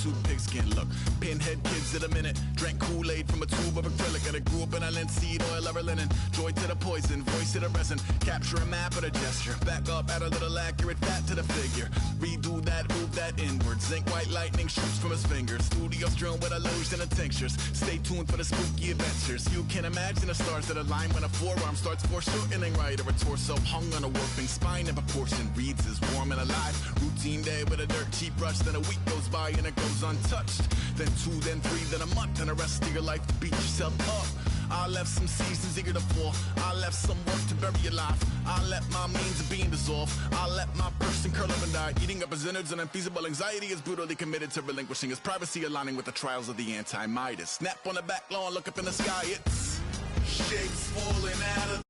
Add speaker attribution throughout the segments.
Speaker 1: two pigskin look. Pinhead kids at a minute, drank Kool-Aid from a tube of acrylic, and I grew up in a linseed oil ever linen. Joy to the poison, voice to the resin, capture a map of a gesture, back up, add a little accurate fat to the figure, redo that, move that inward, zinc white lightning shoots from his fingers, studio strewn with illusion and tinctures, stay tuned for the spooky adventures. You can imagine the stars that align when a forearm starts foreshortening right, or a torso hung on a warping spine in proportion, reads as warm and alive, routine day with a dirt cheap brush, then a week goes by and it goes untouched, then 2, then 3, then a month, and the rest of your life to beat yourself up. I left some seasons eager to fall, I left some work to bury your life, I let my means of being dissolve, I let my person curl up and die, eating up his innards and unfeasible anxiety is brutally committed to relinquishing his privacy, aligning with the trials of the anti-Midas. Snap on the back lawn, look up in the sky, it's shapes falling out of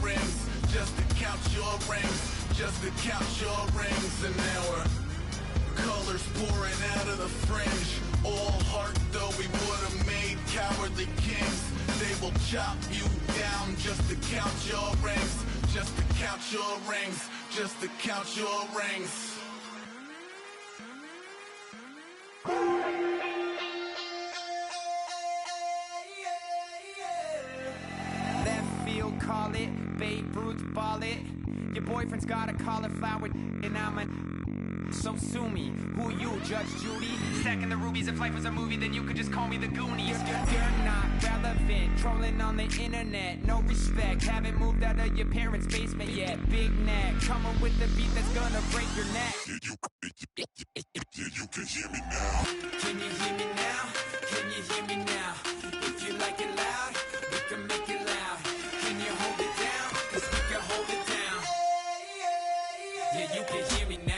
Speaker 1: rings, just to count your rings, just to count your rings, and now we're colors pouring out of the fringe, all heart though we would have made cowardly kings, they will chop you down just to count your rings, just to count your rings, just to count your rings.
Speaker 2: Left field, call it, Babe Ruth, ball it. Your boyfriend's got a cauliflower, and I'm a... So sue me, who you, Judge Judy? Stacking the rubies, if life was a movie, then you could just call me the Goonies. You're not relevant, trolling on the internet, no respect. Haven't moved out of your parents' basement yet. Big neck, coming with the beat that's gonna break your neck.
Speaker 3: You can hear me now.
Speaker 2: Can you hear me now? Can you hear me now? If you like it loud, we can make it loud. Can you hold it down? 'Cause we can hold it down. Yeah, you can hear me now.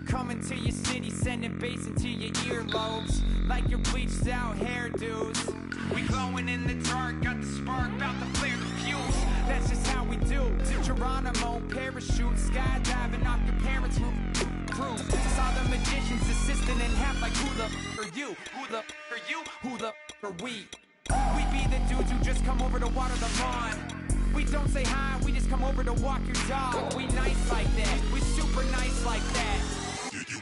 Speaker 2: Coming to your city, sending bass into your earlobes, like your bleached out hairdos. We glowing in the dark, got the spark, about to flare the fuse. That's just how we do. To Geronimo, parachute, skydiving off your parents' roof. Crew, saw the magician's assistant in half, like who the are you? Who the are you? Who the are we? We be the dudes who just come over to water the lawn. We don't say hi, we just come over to walk your dog. We nice like that, we super nice like that.
Speaker 3: You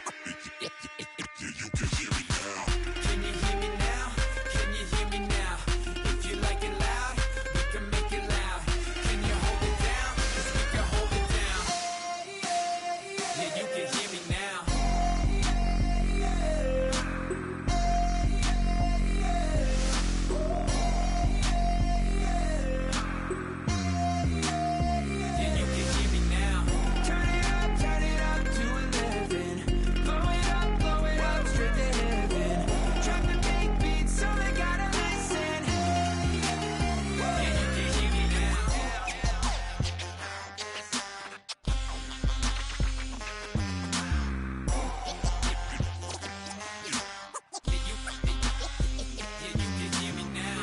Speaker 3: can hear me now.
Speaker 2: Can you hear me now? Can you hear me now? If you like it loud, we can make it loud. Can you hold it down? 'Cause we can hold it down. Yeah, you can hear me now. Yeah, you can hear me now. Turn it up to 11. Blow it up, straight to heaven. Drop the big beat, so they gotta listen. Yeah, you can hear me now. Yeah, you can hear me now.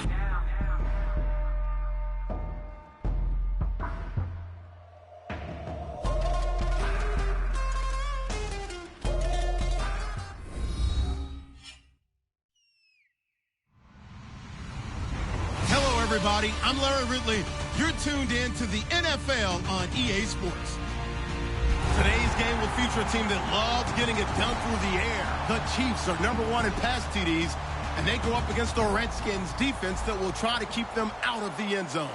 Speaker 4: Hello, everybody. I'm Larry Ridley. You're tuned in to the NFL on EA Sports. Today's game will feature a team that loves getting it done through the air. The Chiefs are #1 in pass TDs, and they go up against the Redskins defense that will try to keep them out of the end zone.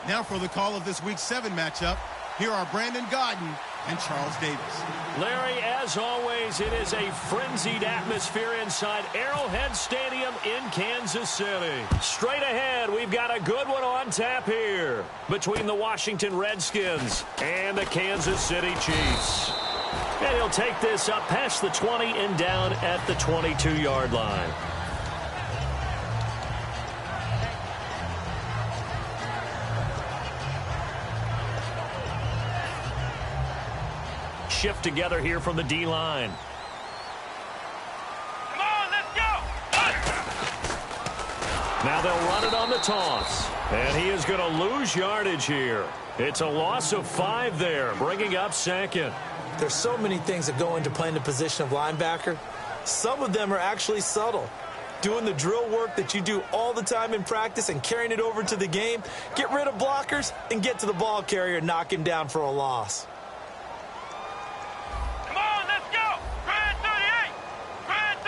Speaker 4: Now for the call of this Week 7 matchup, here are Brandon Godden and Charles Davis.
Speaker 5: Larry, as always, it is a frenzied atmosphere inside Arrowhead Stadium in Kansas City. Straight ahead, we've got a good one on tap here between the Washington Redskins and the Kansas City Chiefs. And he'll take this up past the 20 and down at the 22-yard line. shift together here from the D-line.
Speaker 2: Come on, let's go!
Speaker 5: Now they'll run it on the toss. And he is going to lose yardage here. It's a loss of 5 there, bringing up second.
Speaker 6: There's so many things that go into playing the position of linebacker. Some of them are actually subtle. Doing the drill work that you do all the time in practice and carrying it over to the game. Get rid of blockers and get to the ball carrier and knock him down for a loss.
Speaker 2: Come on, let's go! Grand 38! Grand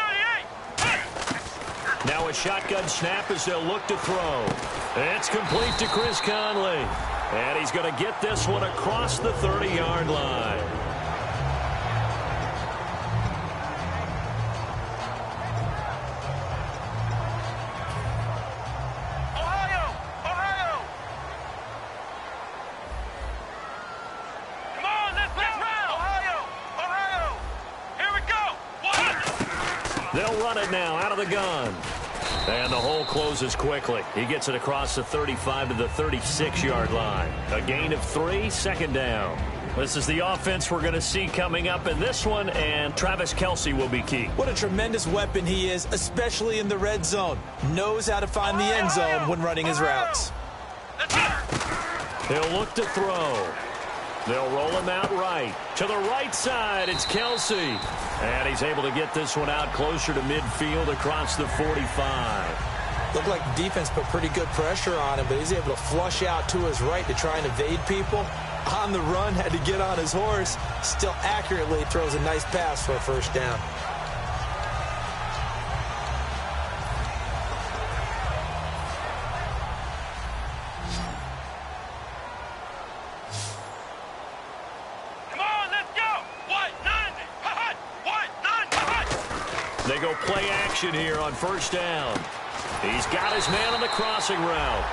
Speaker 2: 38!
Speaker 5: Now a shotgun snap as they'll look to throw. It's complete to Chris Conley. And he's going to get this one across the 30-yard line. They'll run it now out of the gun. And the hole closes quickly. He gets it across the 35 to the 36-yard line. A gain of 3, second down. This is the offense we're going to see coming up in this one, and Travis Kelce will be key.
Speaker 6: What a tremendous weapon he is, especially in the red zone. Knows how to find the end zone when running his routes.
Speaker 5: He'll look to throw. They'll roll him out right. To the right side, it's Kelce. And he's able to get this one out closer to midfield across the 45.
Speaker 6: Looked like the defense put pretty good pressure on him, but he's able to flush out to his right to try and evade people. On the run, had to get on his horse. Still accurately throws a nice pass for a first down.
Speaker 5: They go play action here on first down. He's got his man on the crossing route.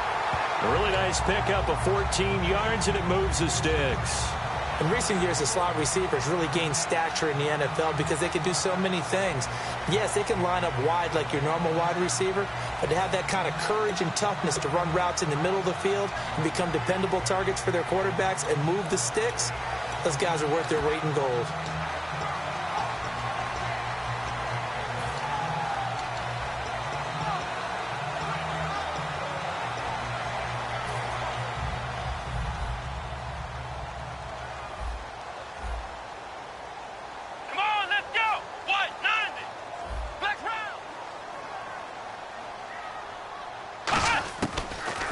Speaker 5: A really nice pickup of 14 yards, and it moves the sticks.
Speaker 6: In recent years, the slot receivers really gained stature in the NFL because they can do so many things. Yes, they can line up wide like your normal wide receiver, but to have that kind of courage and toughness to run routes in the middle of the field and become dependable targets for their quarterbacks and move the sticks, those guys are worth their weight in gold.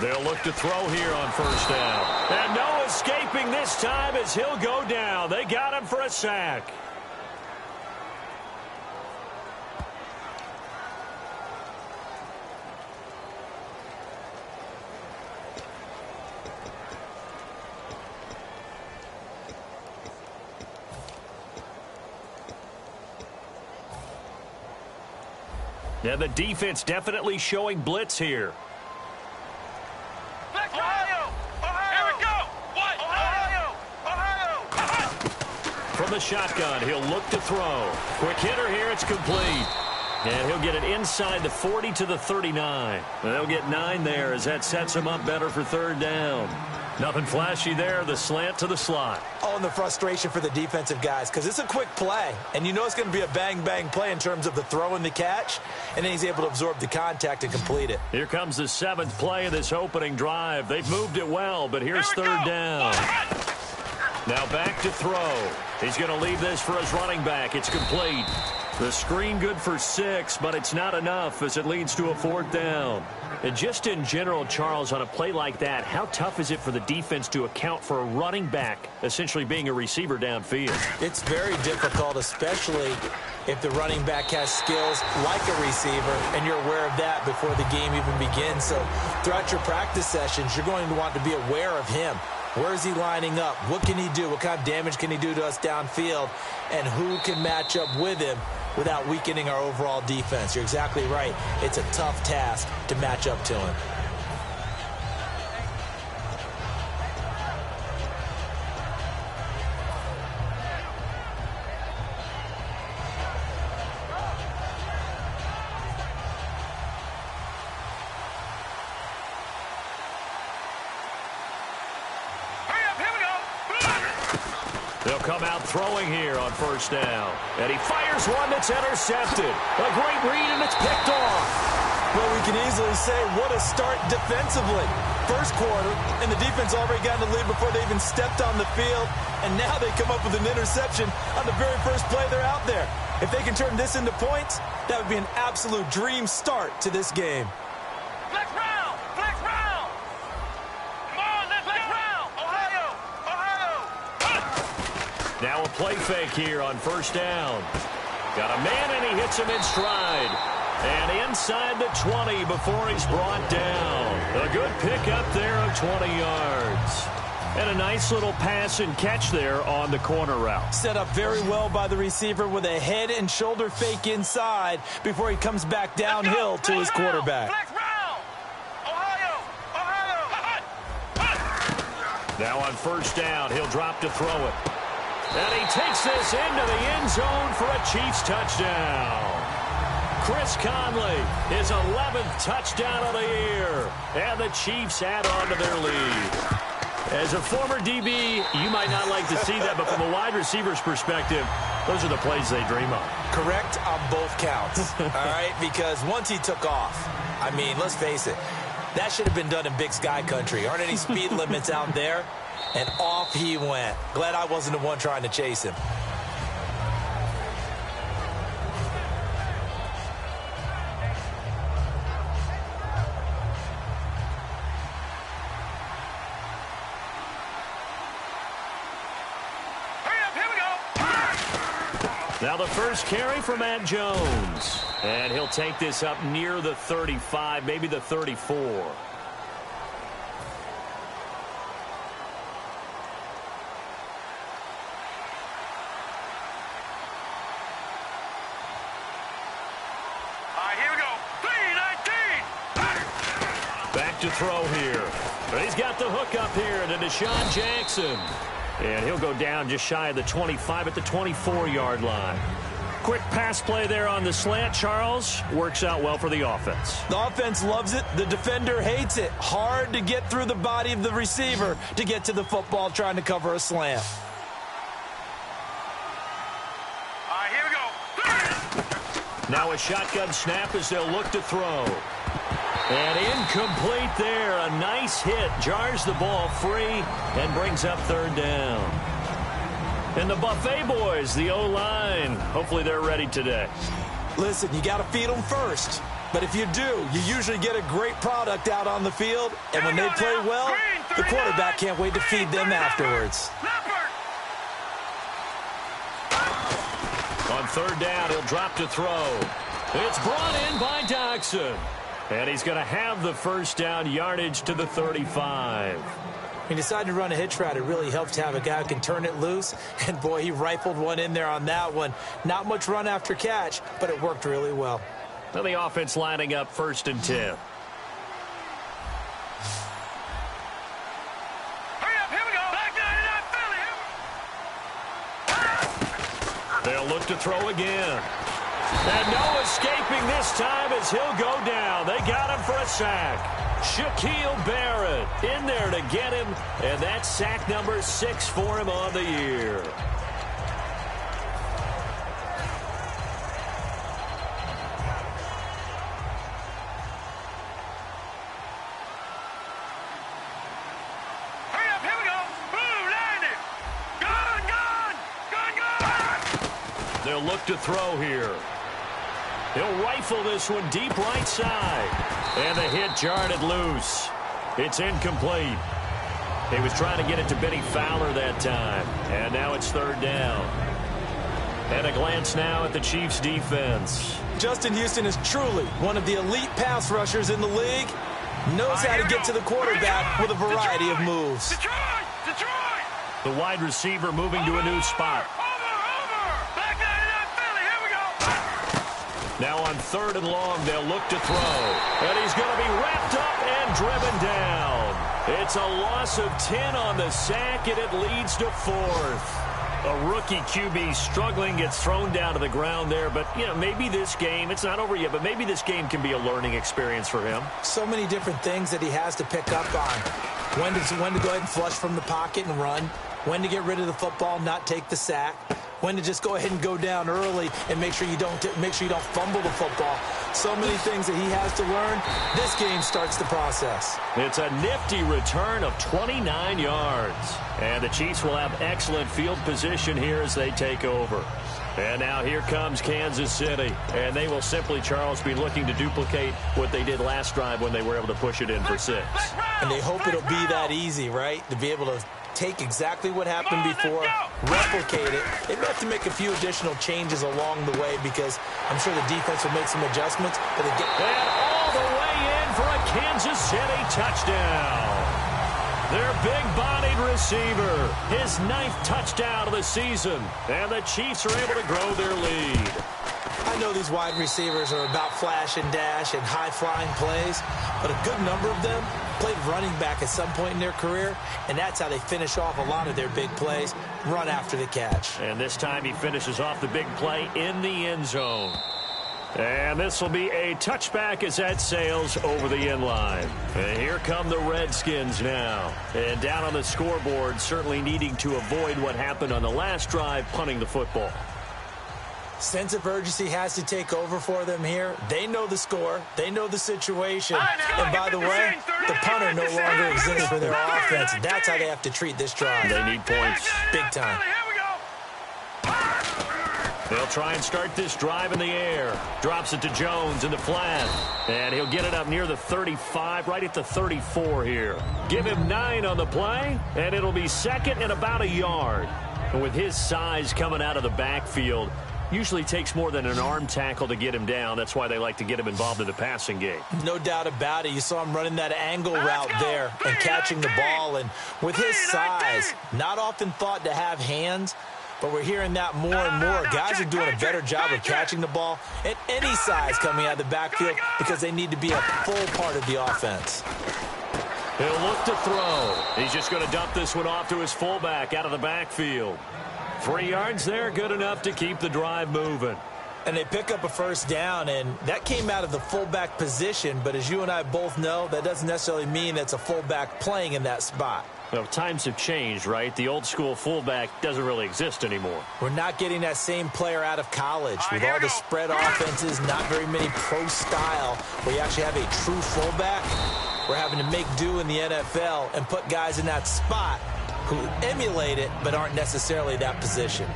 Speaker 5: They'll look to throw here on first down. And no escaping this time as he'll go down. They got him for a sack. Yeah, the defense definitely showing blitz here. From the shotgun, he'll look to throw. Quick hitter here, it's complete. And he'll get it inside the 40 to the 39. They'll get 9 there as that sets him up better for third down. Nothing flashy there, the slant to the slot.
Speaker 6: Oh, and the frustration for the defensive guys, because it's a quick play. And you know it's going to be a bang-bang play in terms of the throw and the catch. And then he's able to absorb the contact and complete it.
Speaker 5: Here comes the 7th play of this opening drive. They've moved it well, but here's third down. Now back to throw. He's going to leave this for his running back. It's complete. The screen good for 6, but it's not enough as it leads to a 4th down. And just in general, Charles, on a play like that, how tough is it for the defense to account for a running back essentially being a receiver downfield?
Speaker 6: It's very difficult, especially if the running back has skills like a receiver, and you're aware of that before the game even begins. So throughout your practice sessions, you're going to want to be aware of him. Where is he lining up? What can he do? What kind of damage can he do to us downfield? And who can match up with him without weakening our overall defense? You're exactly right. It's a tough task to match up to him.
Speaker 5: They'll come out throwing here on first down. And he fires one that's intercepted. A great read, and it's picked off.
Speaker 6: Well, we can easily say what a start defensively. First quarter, and the defense already got in the lead before they even stepped on the field. And now they come up with an interception on the very first play they're out there. If they can turn this into points, that would be an absolute dream start to this game.
Speaker 2: Flex round! Flex round! Come on, let's flex round! Ohio!
Speaker 5: Now a play fake here on first down. Got a man, and he hits him in stride. And inside the 20 before he's brought down. A good pickup there of 20 yards. And a nice little pass and catch there on the corner route.
Speaker 6: Set up very well by the receiver with a head and shoulder fake inside before he comes back downhill to his quarterback.
Speaker 2: Flex round! Ohio!
Speaker 5: Now on first down, he'll drop to throw it. And he takes this into the end zone for a Chiefs touchdown. Chris Conley, his 11th touchdown of the year. And the Chiefs add on to their lead. As a former DB, you might not like to see that, but from a wide receiver's perspective, those are the plays they dream of.
Speaker 6: Correct on both counts, all right? Because once he took off, I mean, let's face it, that should have been done in Big Sky country. Aren't any speed limits out there? And off he went. Glad I wasn't the one trying to chase him.
Speaker 5: Now the first carry for Matt Jones. And he'll take this up near the 35, maybe the 34.
Speaker 2: Here we go. 3-19.
Speaker 5: Back to throw here. But he's got the hook up here to Deshaun Jackson. And he'll go down just shy of the 25 at the 24-yard line. Quick pass play there on the slant, Charles. Works out well for the offense.
Speaker 6: The offense loves it. The defender hates it. Hard to get through the body of the receiver to get to the football trying to cover a slant.
Speaker 2: Here we go.
Speaker 5: Now a shotgun snap as they'll look to throw. And incomplete there. A nice hit. Jars the ball free and brings up third down. And the Buffet boys, the O-line, hopefully they're ready today.
Speaker 6: Listen, you got to feed them first. But if you do, you usually get a great product out on the field. And when they play well, the quarterback can't wait to feed them afterwards.
Speaker 5: On third down, he'll drop to throw. It's brought in by Doxson. And he's going to have the first down, yardage to the 35.
Speaker 6: He decided to run a hitch route. It really helps to have a guy who can turn it loose. And, boy, he rifled one in there on that one. Not much run after catch, but it worked really well.
Speaker 5: Now the offense lining up 1st and 10.
Speaker 2: Hurry up, here we go. Back 99 Philly.
Speaker 5: They'll look to throw again. And no escaping this time as he'll go down. They got him for a sack. Shaquille Barrett in there to get him. And that's sack number 6 for him on the year.
Speaker 2: Hurry up, here we go. Blue, landed. Gun.
Speaker 5: They'll look to throw here. He'll rifle this one deep right side. And the hit jarred it loose. It's incomplete. He was trying to get it to Benny Fowler that time. And now it's third down. And a glance now at the Chiefs' defense.
Speaker 6: Justin Houston is truly one of the elite pass rushers in the league. Knows how to get to the quarterback with a variety of moves.
Speaker 2: Detroit!
Speaker 5: The wide receiver moving to a new spot.
Speaker 2: Back 99 Philly, here we go.
Speaker 5: Now on 3rd and long, they'll look to throw. And he's going to be wrapped up and driven down. It's a loss of 10 on the sack, and it leads to 4th. A rookie QB struggling, gets thrown down to the ground there. But, you know, maybe this game, it's not over yet, but maybe this game can be a learning experience for him.
Speaker 6: So many different things that he has to pick up on. When to go ahead and flush from the pocket and run. when to get rid of the football, not take the sack, when to just go ahead and go down early and make sure you don't fumble the football. So many things that he has to learn. This game starts the process.
Speaker 5: It's a nifty return of 29 yards. And the Chiefs will have excellent field position here as they take over. And now here comes Kansas City. And they will simply, Charles, be looking to duplicate what they did last drive when they were able to push it in for 6.
Speaker 6: And they hope it'll be that easy, right? To be able to take exactly what happened before, replicate it. They may have to make a few additional changes along the way because I'm sure the defense will make some adjustments. But they get
Speaker 5: and all the way in for a Kansas City touchdown. Their big-bodied receiver, his 9th touchdown of the season. And the Chiefs are able to grow their lead.
Speaker 6: I know these wide receivers are about flash and dash and high-flying plays, but a good number of them played running back at some point in their career, and that's how they finish off a lot of their big plays, run after the catch.
Speaker 5: And this time he finishes off the big play in the end zone. And this will be a touchback as that sails over the end line. And here come the Redskins now. And down on the scoreboard, certainly needing to avoid what happened on the last drive, punting the football.
Speaker 6: Sense of urgency has to take over for them here. They know the score. They know the situation. And by the way, the punter no longer exists for their offense. That's how they have to treat this drive.
Speaker 5: They need points.
Speaker 6: Big time.
Speaker 5: They'll try and start this drive in the air. Drops it to Jones in the flat. And he'll get it up near the 35, right at the 34 here. Give him 9 on the play, and it'll be second and about a yard. And with his size coming out of the backfield, usually takes more than an arm tackle to get him down. That's why they like to get him involved in the passing game.
Speaker 6: No doubt about it. You saw him running that angle route there and catching the ball. And with his size, not often thought to have hands, but we're hearing that more and more. Guys are doing a better job of catching the ball at any size coming out of the backfield because they need to be a full part of the offense.
Speaker 5: He'll look to throw. He's just going to dump this one off to his fullback out of the backfield. 3 yards there, good enough to keep the drive moving.
Speaker 6: And they pick up a first down, and that came out of the fullback position. But as you and I both know, that doesn't necessarily mean it's a fullback playing in that spot.
Speaker 5: Well, times have changed, right? The old school fullback doesn't really exist anymore.
Speaker 6: We're not getting that same player out of college. With all the spread offenses, not very many pro style, where you actually have a true fullback. We're having to make do in the NFL and put guys in that spot who emulate it but aren't necessarily that position.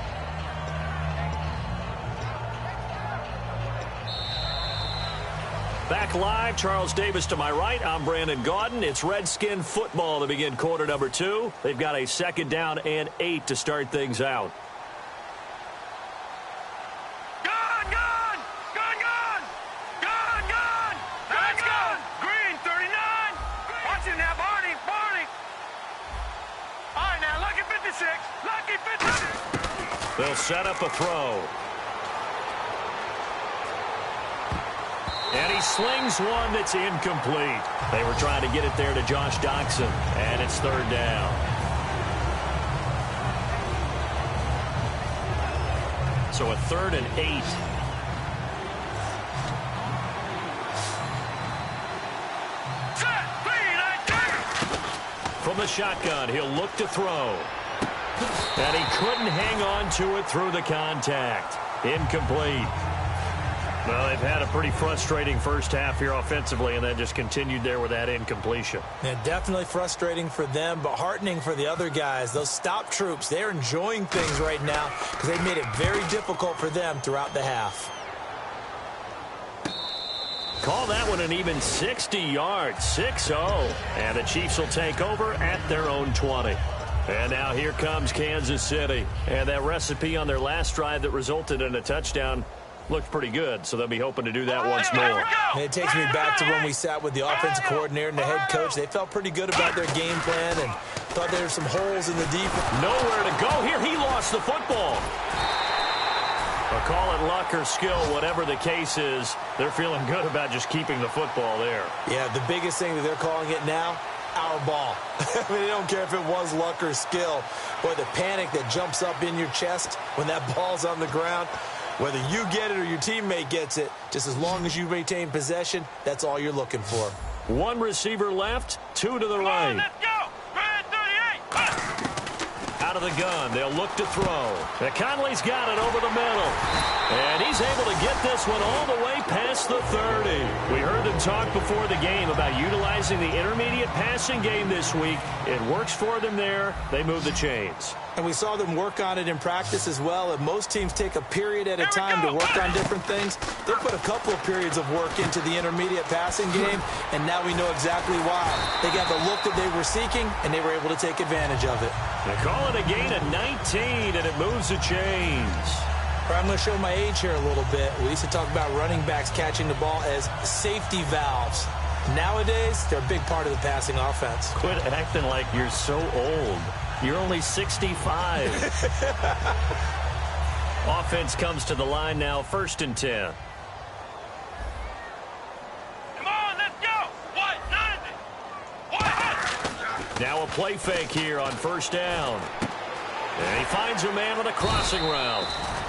Speaker 5: Back live, Charles Davis to my right. I'm Brandon Gaudin. It's Redskin football to begin quarter number 2. They've got a 2nd down and 8 to start things out.
Speaker 2: Let's go! Green, 39. Watch it now, Barney. All right, now, lucky 56. Lucky 56.
Speaker 5: They'll set up a throw. And he slings one that's incomplete. They were trying to get it there to Josh Doxson, and it's 3rd down. So a 3rd and 8. From the shotgun, he'll look to throw. And he couldn't hang on to it through the contact. Incomplete. Well, they've had a pretty frustrating first half here offensively, and then just continued there with that incompletion.
Speaker 6: Yeah, definitely frustrating for them, but heartening for the other guys. Those stop troops, they're enjoying things right now because they've made it very difficult for them throughout the half.
Speaker 5: Call that one an even 60 yards, 6-0. And the Chiefs will take over at their own 20. And now here comes Kansas City. And that recipe on their last drive that resulted in a touchdown looked pretty good, so they'll be hoping to do that once more.
Speaker 6: And it takes me back to when we sat with the offensive coordinator and the head coach. They felt pretty good about their game plan and thought there were some holes in the defense.
Speaker 5: Nowhere to go here. He lost the football. Or call it luck or skill, whatever the case is, they're feeling good about just keeping the football there.
Speaker 6: Yeah, the biggest thing that they're calling it now, our ball. I mean, they don't care if it was luck or skill. Boy, the panic that jumps up in your chest when that ball's on the ground, whether you get it or your teammate gets it, just as long as you maintain possession, that's all you're looking for.
Speaker 5: One receiver left, 2 to the right.
Speaker 2: Let's go! Red 38!
Speaker 5: Out of the gun, they'll look to throw. And Conley's got it over the middle. And he's able to get this one all the way past the 30. We heard them talk before the game about utilizing the intermediate passing game this week. It works for them there. They move the chains.
Speaker 6: And we saw them work on it in practice as well. And most teams take a period at a time to work on different things. They put a couple of periods of work into the intermediate passing game, and now we know exactly why. They got the look that they were seeking, and they were able to take advantage of it.
Speaker 5: They call it a gain of 19, and it moves the chains.
Speaker 6: I'm going to show my age here a little bit. We used to talk about running backs catching the ball as safety valves. Nowadays, they're a big part of the passing offense.
Speaker 5: Quit acting like you're so old. You're only 65. Offense comes to the line now, 1st and 10.
Speaker 7: Come on, let's go. What?
Speaker 5: Now a play fake here on 1st down. And he finds a man on a crossing route.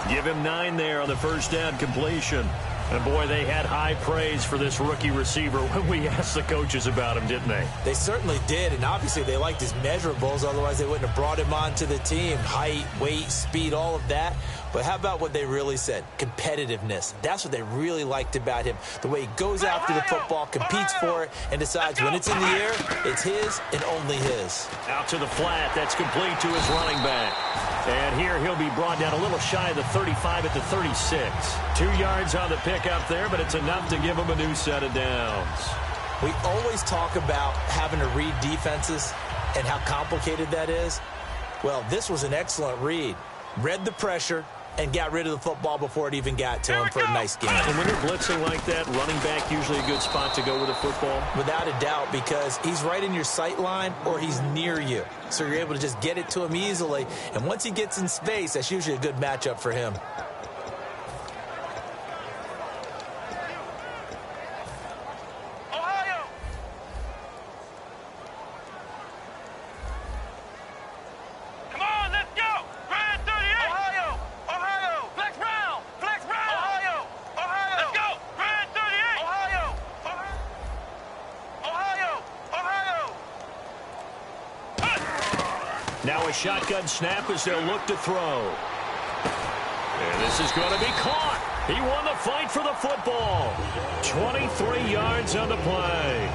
Speaker 5: Give him 9 there on the 1st down completion. And, boy, they had high praise for this rookie receiver when we asked the coaches about him, didn't they?
Speaker 6: They certainly did, and obviously they liked his measurables. Otherwise, they wouldn't have brought him onto the team. Height, weight, speed, all of that. But how about what they really said? Competitiveness. That's what they really liked about him. The way he goes after the football, competes for it, and decides when it's in the air, it's his and only his.
Speaker 5: Out to the flat. That's complete to his running back. And here he'll be brought down a little shy of the 35 at the 36. 2 yards on the pickup there, but it's enough to give him a new set of downs.
Speaker 6: We always talk about having to read defenses and how complicated that is. Well, this was an excellent read. Read the pressure and got rid of the football before it even got to him for a nice game.
Speaker 5: And when you're blitzing like that, running back usually a good spot to go with a football?
Speaker 6: Without a doubt, because he's right in your sight line or he's near you. So you're able to just get it to him easily. And once he gets in space, that's usually a good matchup for him.
Speaker 5: Now a shotgun snap as they'll look to throw. And this is going to be caught. He won the fight for the football. 23 yards on the play.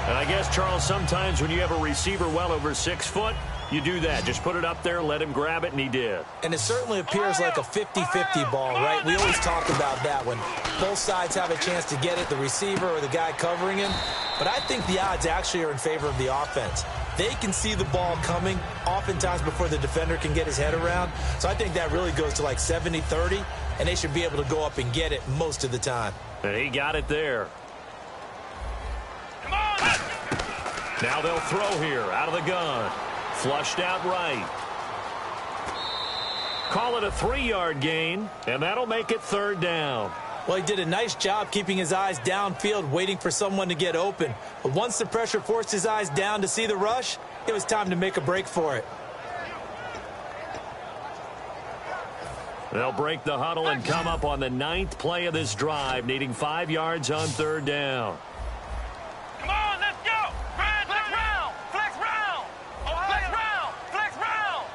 Speaker 5: And I guess, Charles, sometimes when you have a receiver well over 6 foot, you do that. Just put it up there, let him grab it, and he did.
Speaker 6: And it certainly appears like a 50-50 ball, right? We always talk about that when both sides have a chance to get it, the receiver or the guy covering him. But I think the odds actually are in favor of the offense. They can see the ball coming oftentimes before the defender can get his head around. So I think that really goes to like 70-30, and they should be able to go up and get it most of the time.
Speaker 5: And he got it there. Now they'll throw here out of the gun. Flushed out right. Call it a 3-yard gain, and that'll make it 3rd down.
Speaker 6: Well, he did a nice job keeping his eyes downfield, waiting for someone to get open. But once the pressure forced his eyes down to see the rush, it was time to make a break for it.
Speaker 5: They'll break the huddle and come up on the 9th play of this drive, needing 5 yards on 3rd down.
Speaker 7: Come on, let's go! Flex round! Flex round! Flex round! Flex round!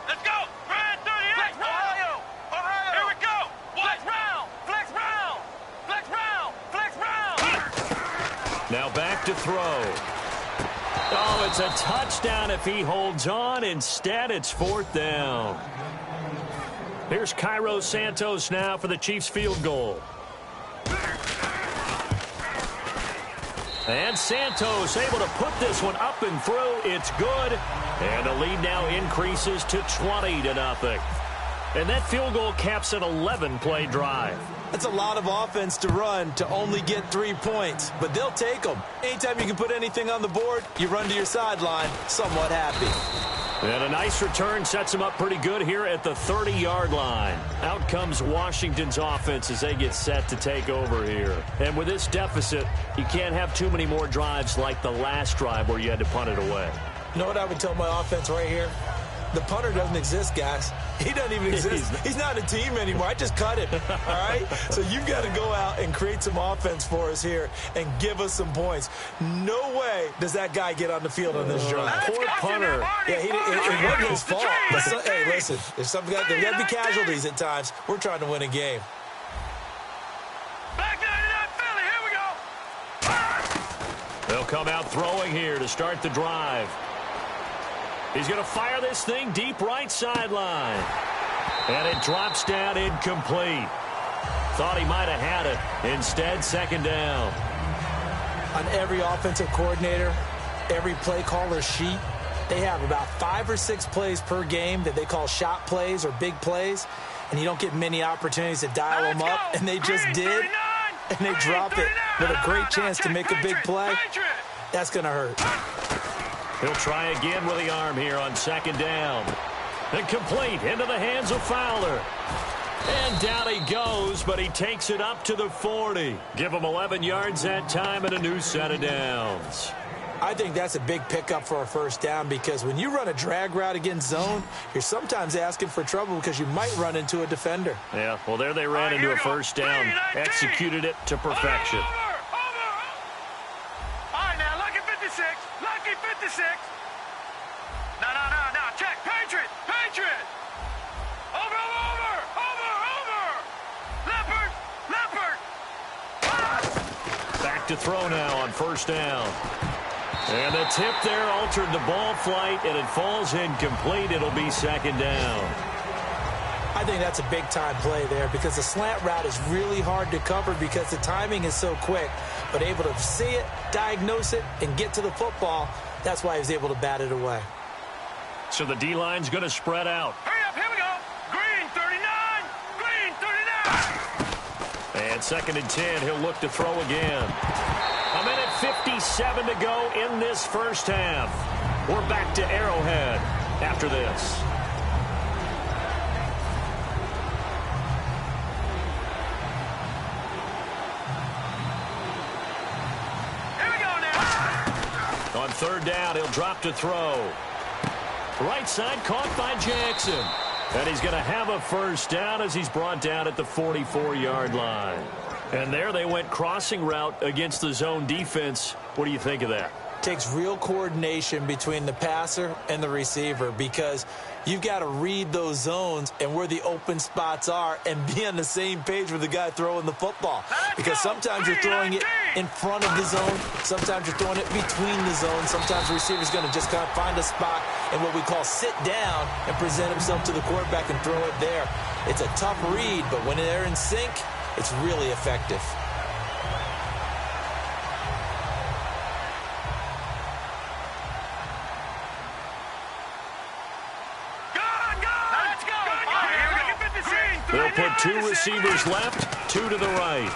Speaker 7: Let's go! Brand 38! Ohio! Ohio! Here we go! Flex round! Flex round! Flex round! Flex round!
Speaker 5: Now back to throw. Oh, it's a touchdown if he holds on. Instead, it's 4th down. Here's Cairo Santos now for the Chiefs field goal. And Santos able to put this one up and through. It's good. And the lead now increases to 20-0. And that field goal caps an 11-play drive.
Speaker 6: That's a lot of offense to run to only get 3 points, but they'll take them. Anytime you can put anything on the board, you run to your sideline somewhat happy.
Speaker 5: And a nice return sets them up pretty good here at the 30-yard line. Out comes Washington's offense as they get set to take over here. And with this deficit, you can't have too many more drives like the last drive where you had to punt it away.
Speaker 6: You know what I would tell my offense right here? The punter doesn't exist, guys. He doesn't even exist. He's not a team anymore. I just cut him, all right? So you've got to go out and create some offense for us here and give us some points. No way does that guy get on the field on this drive.
Speaker 5: Poor punter.
Speaker 6: Yeah, it wasn't his fault. But hey, listen, there's got to be casualties at times. We're trying to win a game.
Speaker 7: Back 99 Philly, here we go.
Speaker 5: They'll come out throwing here to start the drive. He's going to fire this thing deep right sideline. And it drops down incomplete. Thought he might have had it. Instead, second down.
Speaker 6: On every offensive coordinator, every play caller sheet, they have about 5 or 6 plays per game that they call shot plays or big plays. And you don't get many opportunities to dial them up. And they just did. And they drop it with a great chance to make a big play. That's going to hurt.
Speaker 5: He'll try again with the arm here on second down. And complete into the hands of Fowler. And down he goes, but he takes it up to the 40. Give him 11 yards that time and a new set of downs.
Speaker 6: I think that's a big pickup for a first down because when you run a drag route against zone, you're sometimes asking for trouble because you might run into a defender.
Speaker 5: Yeah, well, there they ran into a first down. Executed it to perfection.
Speaker 7: All right, now, lucky 56. Lucky 56. No. Check. Patriot. Over. Leopard.
Speaker 5: Back to throw now on first down. And the tip there altered the ball flight, and it falls incomplete. It'll be second down.
Speaker 6: I think that's a big-time play there because the slant route is really hard to cover because the timing is so quick. But able to see it, diagnose it, and get to the football, that's why he was able to bat it away.
Speaker 5: So the D-line's going to spread out.
Speaker 7: Hurry up, here we go. Green 39.
Speaker 5: And second and 10, he'll look to throw again. A minute 57 to go in this first half. We're back to Arrowhead after this.
Speaker 7: Here we go now.
Speaker 5: On third down, he'll drop to throw. Right side caught by Jackson. And he's going to have a first down as he's brought down at the 44-yard line. And there they went crossing route against the zone defense. What do you think of that?
Speaker 6: Takes real coordination between the passer and the receiver because you've got to read those zones and where the open spots are and be on the same page with the guy throwing the football. Because sometimes you're throwing it in front of the zone. Sometimes you're throwing it between the zones. Sometimes the receiver's going to just kind of find a spot and what we call sit down and present himself to the quarterback and throw it there. It's a tough read, but when they're in sync, it's really effective.
Speaker 5: They'll put 2 receivers left, 2 to the right.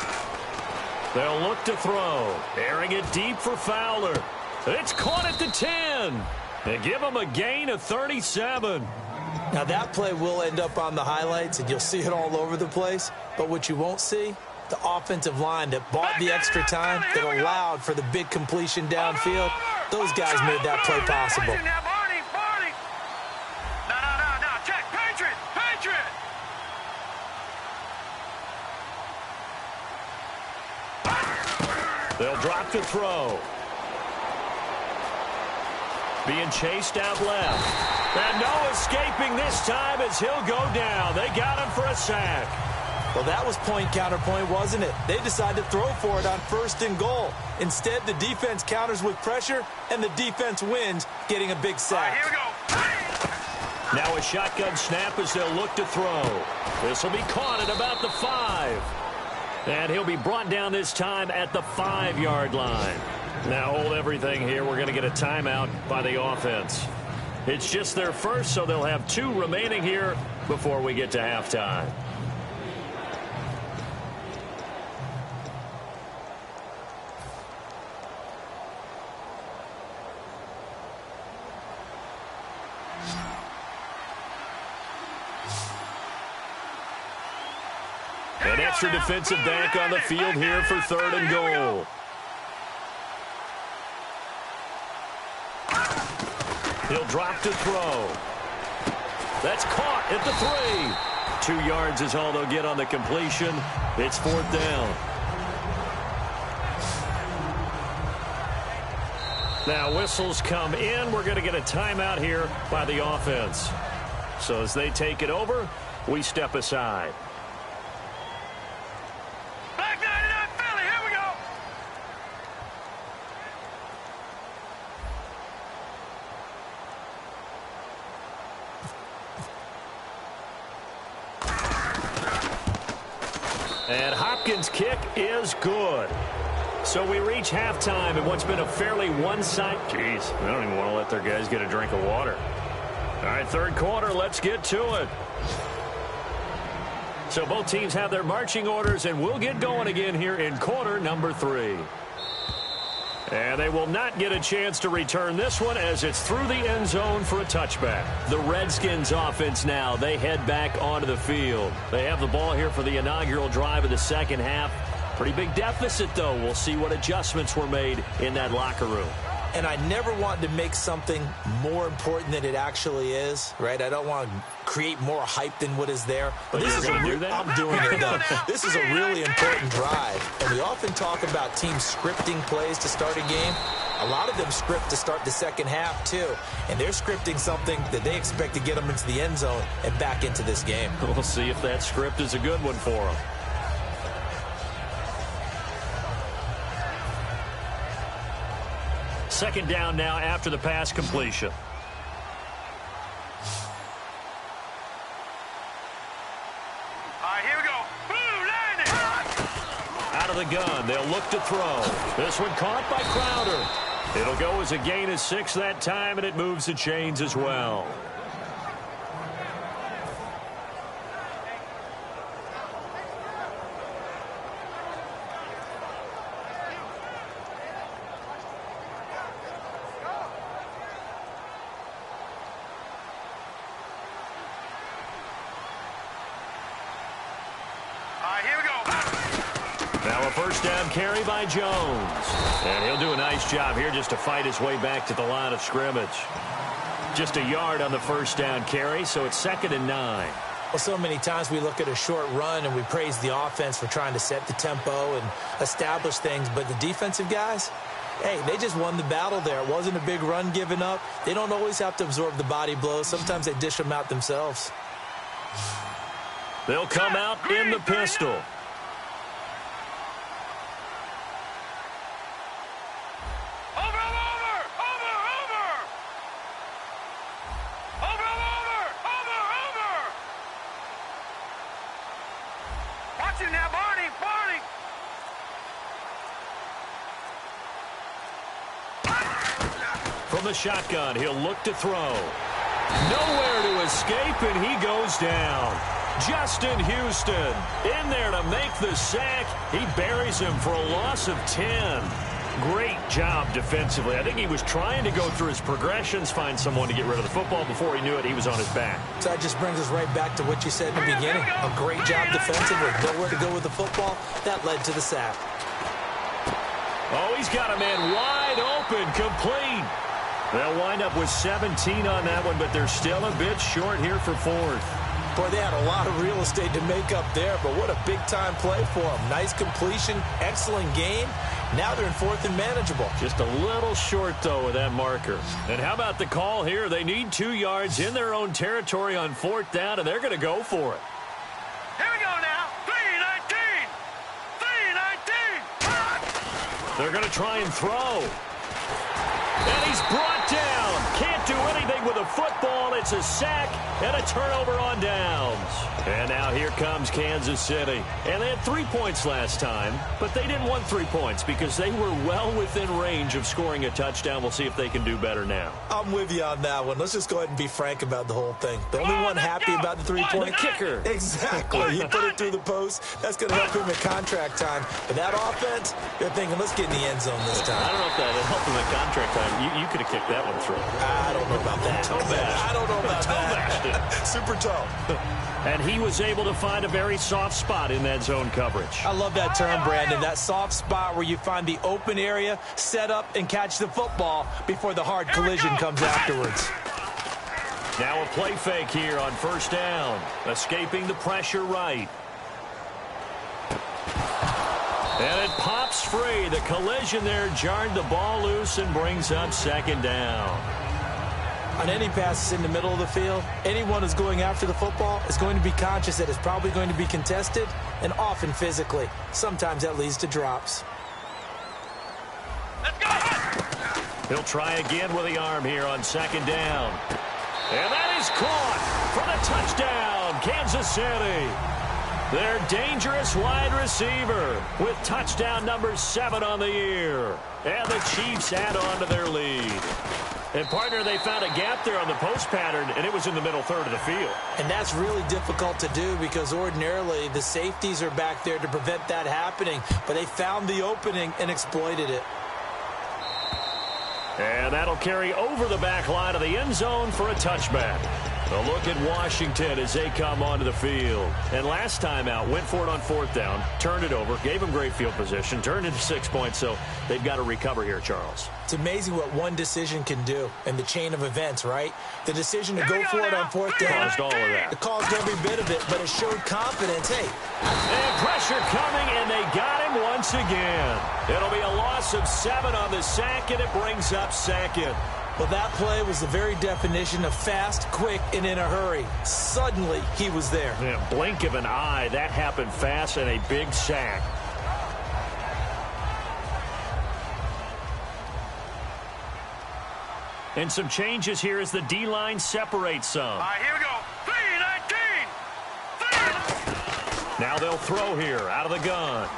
Speaker 5: They'll look to throw. Airing it deep for Fowler. It's caught at the 10. They give him a gain of 37.
Speaker 6: Now that play will end up on the highlights, and you'll see it all over the place. But what you won't see, the offensive line that bought the extra time, that allowed for the big completion downfield, those guys made that play possible.
Speaker 7: No. Check. Patriot.
Speaker 5: They'll drop to throw. Being chased out left. And no escaping this time as he'll go down. They got him for a sack.
Speaker 6: Well, that was point counterpoint, wasn't it? They decided to throw for it on first and goal. Instead, the defense counters with pressure, and the defense wins, getting a big sack.
Speaker 7: Here we go.
Speaker 5: Now a shotgun snap as they'll look to throw. This will be caught at about the 5. And he'll be brought down this time at the 5-yard line. Now hold everything here. We're going to get a timeout by the offense. It's just their first, so they'll have 2 remaining here before we get to halftime. An extra defensive back on the field here for 3rd and goal. He'll drop to throw. That's caught at the 3. 2 yards is all they'll get on the completion. It's 4th down. Now whistles come in. We're going to get a timeout here by the offense. So as they take it over, we step aside.
Speaker 7: Back 99 Philly, here we go.
Speaker 5: And Hopkins' kick is good. So we reach halftime in what's been a fairly one-sided... Jeez, they don't even want to let their guys get a drink of water. All right, 3rd quarter, let's get to it. So both teams have their marching orders, and we'll get going again here in quarter number 3. And they will not get a chance to return this one as it's through the end zone for a touchback. The Redskins offense now, they head back onto the field. They have the ball here for the inaugural drive of the second half. Pretty big deficit, though. We'll see what adjustments were made in that locker room.
Speaker 6: And I never want to make something more important than it actually is, right? I don't want to create more hype than what is there.
Speaker 5: But this is going to do that?
Speaker 6: I'm doing it, though. This is a really important drive. And we often talk about teams scripting plays to start a game. A lot of them script to start the second half, too. And they're scripting something that they expect to get them into the end zone and back into this game.
Speaker 5: We'll see if that script is a good one for them. Second down now after the pass completion.
Speaker 7: All right, here we go. Boom, landing.
Speaker 5: Out of the gun, they'll look to throw. This one caught by Crowder. It'll go as a gain of 6 that time, and it moves the chains as well. First down carry by Jones. And he'll do a nice job here just to fight his way back to the line of scrimmage. Just a yard on the first down carry, so it's 2nd and 9.
Speaker 6: Well, so many times we look at a short run and we praise the offense for trying to set the tempo and establish things, but the defensive guys, hey, they just won the battle there. It wasn't a big run given up. They don't always have to absorb the body blows. Sometimes they dish them out themselves.
Speaker 5: They'll come out in the pistol. From the shotgun, he'll look to throw. Nowhere to escape, and he goes down. Justin Houston in there to make the sack. He buries him for a loss of 10. Great job defensively. I think he was trying to go through his progressions, find someone to get rid of the football. Before he knew it, he was on his back.
Speaker 6: So that just brings us right back to what you said in the beginning. A great job defensively. Nowhere to go with the football. That led to the sack.
Speaker 5: Oh, he's got a man wide open, complete. They'll wind up with 17 on that one, but they're still a bit short here for 4th.
Speaker 6: Boy, they had a lot of real estate to make up there, but what a big-time play for them. Nice completion, excellent game. Now they're in 4th and manageable.
Speaker 5: Just a little short, though, with that marker. And how about the call here? They need 2 yards in their own territory on 4th down, and they're going to go for it.
Speaker 7: Here we go now. 3-19. 3-19.
Speaker 5: They're going to try and throw. And he's brought down. Can't do anything with a football. It's a sack and a turnover on downs. And now here comes Kansas City. And they had 3 points last time, but they didn't want 3 points because they were well within range of scoring a touchdown. We'll see if they can do better now.
Speaker 6: I'm with you on that one. Let's just go ahead and be frank about the whole thing. The only one happy about the 3-point
Speaker 5: The kicker.
Speaker 6: Exactly. He put it through the post. That's going to help him at contract time. But that offense, they're thinking, let's get in the end zone this time.
Speaker 5: I don't know if that helped him at contract time. You could have kicked that one through.
Speaker 6: I don't know about that. I don't know about that. Super toe.
Speaker 5: And he was able to find a very soft spot in that zone coverage.
Speaker 6: I love that term, Brandon. That soft spot where you find the open area, set up, and catch the football before the hard collision comes afterwards.
Speaker 5: Now a play fake here on first down. Escaping the pressure right. And it pops free. The collision there jarred the ball loose and brings up second down.
Speaker 6: On any passes in the middle of the field, anyone who's going after the football is going to be conscious that it's probably going to be contested, and often physically. Sometimes that leads to drops.
Speaker 7: Let's go!
Speaker 5: He'll try again with the arm here on second down. And that is caught for the touchdown, Kansas City. Their dangerous wide receiver with touchdown number 7 on the year. And the Chiefs add on to their lead. And, partner, they found a gap there on the post pattern, and it was in the middle third of the field.
Speaker 6: And that's really difficult to do because ordinarily the safeties are back there to prevent that happening. But they found the opening and exploited it.
Speaker 5: And that'll carry over the back line of the end zone for a touchback. A look at Washington as they come onto the field. And last time out, went for it on fourth down, turned it over, gave them great field position, turned into 6 points, so they've got to recover here, Charles.
Speaker 6: It's amazing what one decision can do in the chain of events, right? The decision to go for it on fourth down.
Speaker 5: Caused all of that.
Speaker 6: It caused every bit of it, but it showed confidence. Hey.
Speaker 5: And pressure coming, and they got him once again. It'll be a loss of 7 on the sack, and it brings up second.
Speaker 6: Well, that play was the very definition of fast, quick, and in a hurry. Suddenly, he was there.
Speaker 5: Yeah, blink of an eye, that happened fast, and a big sack. And some changes here as the D-line separates some.
Speaker 7: All right, here we go. 3-19.
Speaker 5: Now they'll throw here out of the gun.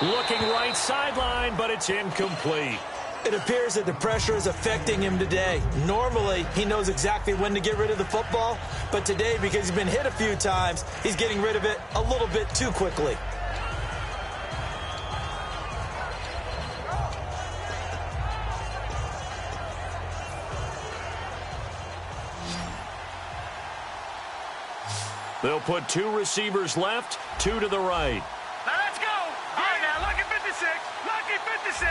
Speaker 5: Looking right sideline, but it's incomplete.
Speaker 6: It appears that the pressure is affecting him today. Normally, he knows exactly when to get rid of the football, but today, because he's been hit a few times, he's getting rid of it a little bit too quickly.
Speaker 5: They'll put 2 receivers left, 2 to the right.
Speaker 7: Now let's go. All right, now, lucky 56. Lucky 56.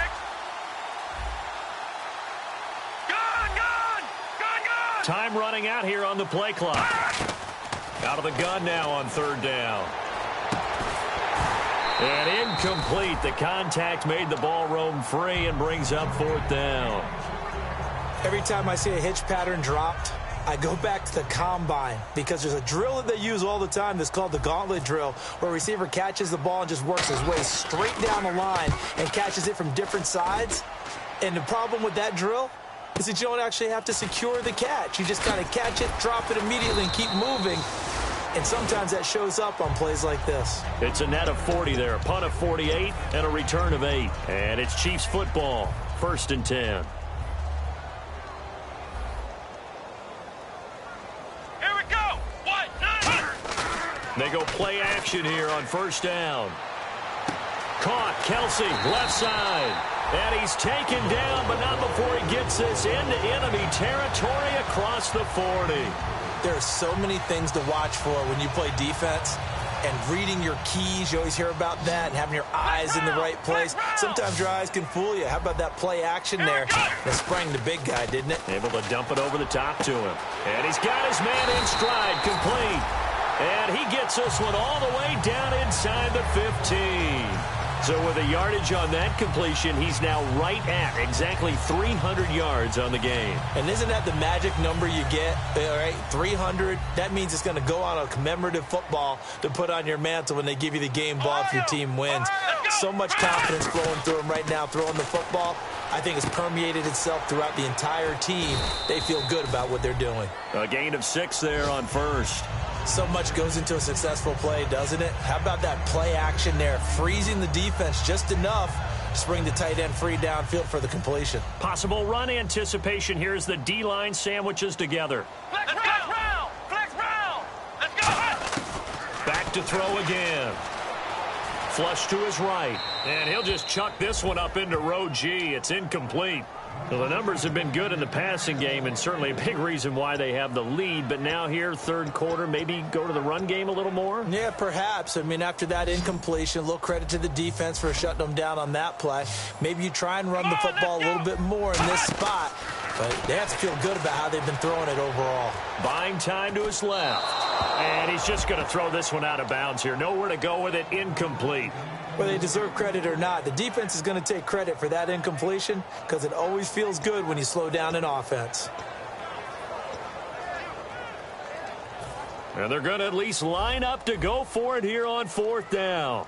Speaker 5: Time running out here on the play clock. Out of the gun now on third down. And incomplete. The contact made the ball roam free and brings up fourth down.
Speaker 6: Every time I see a hitch pattern dropped, I go back to the combine because there's a drill that they use all the time that's called the gauntlet drill, where a receiver catches the ball and just works his way straight down the line and catches it from different sides. And the problem with that drill is that you don't actually have to secure the catch. You just kind of catch it, drop it immediately, and keep moving. And sometimes that shows up on plays like this.
Speaker 5: It's a net of 40 there, a punt of 48, and a return of 8. And it's Chiefs football, 1st and 10.
Speaker 7: Here we go. What?
Speaker 5: They go play action here on first down. Caught, Kelsey, left side. And he's taken down, but not before he gets this into enemy territory across the 40.
Speaker 6: There are so many things to watch for when you play defense. And reading your keys, you always hear about that, and having your eyes in the right place. Sometimes your eyes can fool you. How about that play action there? That sprang the big guy, didn't it?
Speaker 5: Able to dump it over the top to him. And he's got his man in stride, complete. And he gets this one all the way down inside the 15. So with a yardage on that completion, he's now right at exactly 300 yards on the game.
Speaker 6: And isn't that the magic number you get? All right, 300. That means it's going to go on a commemorative football to put on your mantle when they give you the game ball if your team wins. So much confidence flowing through him right now, throwing the football. I think it's permeated itself throughout the entire team. They feel good about what they're doing.
Speaker 5: A gain of 6 there on first.
Speaker 6: So much goes into a successful play, doesn't it? How about that play action there? Freezing the defense just enough to bring the tight end free downfield for the completion.
Speaker 5: Possible run anticipation here as the D-line sandwiches together.
Speaker 7: Flex round! Flex round! Let's go!
Speaker 5: Back to throw again. Flush to his right. And he'll just chuck this one up into row G. It's incomplete. Well, the numbers have been good in the passing game, and certainly a big reason why they have the lead. But now here, third quarter, maybe go to the run game a little more?
Speaker 6: Yeah, perhaps. I mean, after that incompletion, a little credit to the defense for shutting them down on that play. Maybe you try and run the football a little bit more in this spot. but they have to feel good about how they've been throwing it overall.
Speaker 5: Buying time to his left. And he's just going to throw this one out of bounds here. Nowhere to go with it. Incomplete.
Speaker 6: Whether they deserve credit or not, the defense is going to take credit for that incompletion because it always feels good when you slow down an offense.
Speaker 5: And they're going to at least line up to go for it here on 4th down.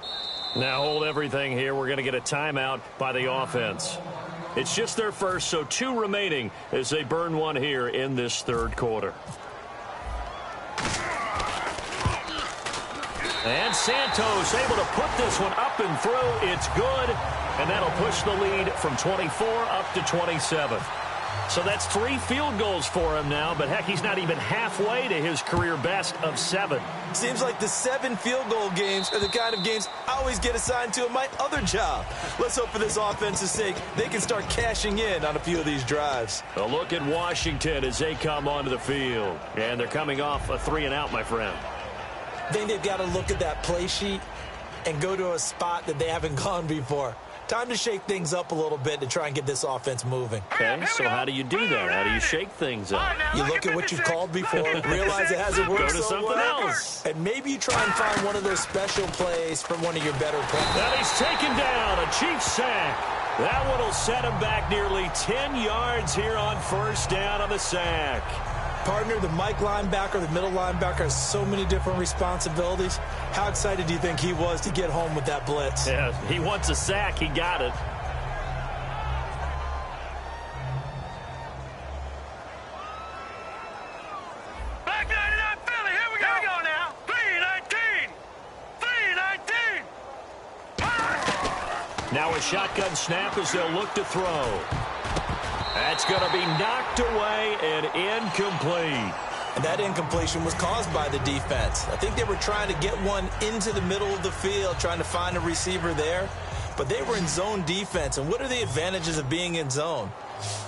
Speaker 5: Now hold everything here. We're going to get a timeout by the offense. It's just their first, so 2 remaining as they burn one here in this 3rd quarter. And Santos able to put this one up and through. It's good, and that'll push the lead from 24 up to 27. So that's 3 field goals for him now, but heck, he's not even halfway to his career best of 7.
Speaker 6: Seems like the 7 field goal games are the kind of games I always get assigned to in my other job. Let's hope for this offense's sake they can start cashing in on a few of these drives.
Speaker 5: A look at Washington as they come onto the field. And they're coming off a 3-and-out, my friend.
Speaker 6: I think they've got to look at that play sheet and go to a spot that they haven't gone before. Time to shake things up a little bit to try and get this offense moving.
Speaker 5: Okay, so how do you do that? How do you shake things up?
Speaker 6: You look at what you've called before, realize it hasn't worked
Speaker 5: Go to
Speaker 6: so
Speaker 5: something
Speaker 6: well,
Speaker 5: else.
Speaker 6: and maybe you try and find one of those special plays from one of your better players.
Speaker 5: And he's taken down, a Chiefs sack. That one will set him back nearly 10 yards here on 1st down on the sack.
Speaker 6: Partner, the Mike linebacker, the middle linebacker has so many different responsibilities. How excited do you think he was to get home with that blitz?
Speaker 5: Yeah, he wants a sack. He got it.
Speaker 7: Back 99 Philly, here we go. Here we go now. 3-19. 3-19.
Speaker 5: Now a shotgun snap as they'll look to throw. That's going to be knocked away and incomplete.
Speaker 6: And that incompletion was caused by the defense. I think they were trying to get one into the middle of the field, trying to find a receiver there. But they were in zone defense. And what are the advantages of being in zone?